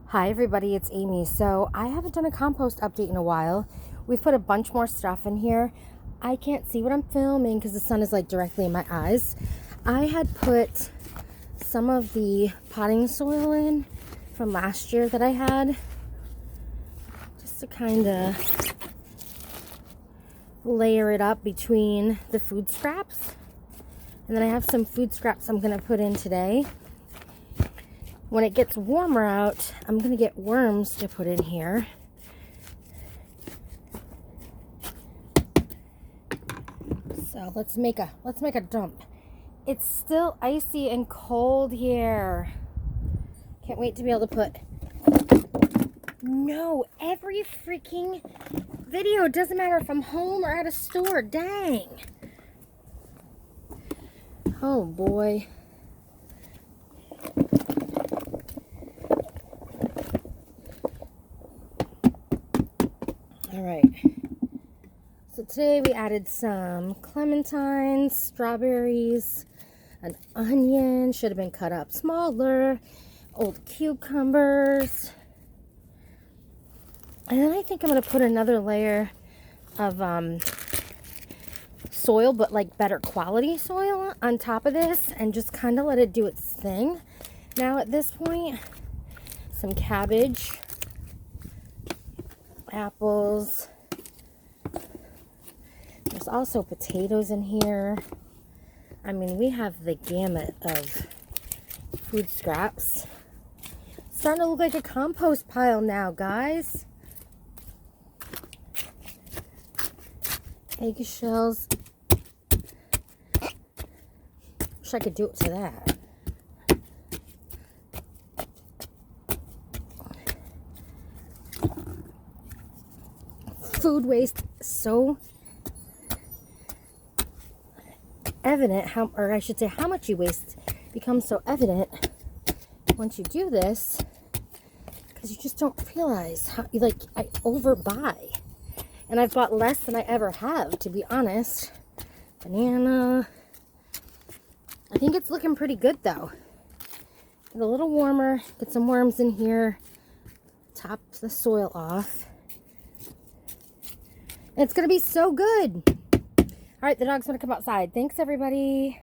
Hi everybody, it's Amy. So I haven't done a compost update in a while. We've put a bunch more stuff in here. I can't see what I'm filming because the sun is like directly in my eyes. I had put some of the potting soil in from last year that I had, just to kind of layer it up between the food scraps. And then I have some food scraps I'm going to put in today. When it gets warmer out, I'm going to get worms to put in here. So let's make a dump. It's still icy and cold here. Can't wait to be able to put... No, every freaking video, doesn't matter if I'm home or at a store. Dang. Oh boy. All right. So today we added some clementines, strawberries, an onion, should have been cut up smaller, old cucumbers. And then I think I'm going to put another layer of soil, but like better quality soil on top of this and just kind of let it do its thing. Now at this point, some cabbage, apples. There's also potatoes in here. I mean, we have the gamut of food scraps. It's starting to look like a compost pile now, guys. Eggshells. Wish I could do it to that. Food waste so evident, how much you waste becomes so evident once you do this, because you just don't realize how I overbuy, and I've bought less than I ever have, to be honest. Banana. I think it's looking pretty good though. Get a little warmer, get some worms in here, top the soil off. It's gonna be so good. All right, the dog's gonna come outside. Thanks, everybody.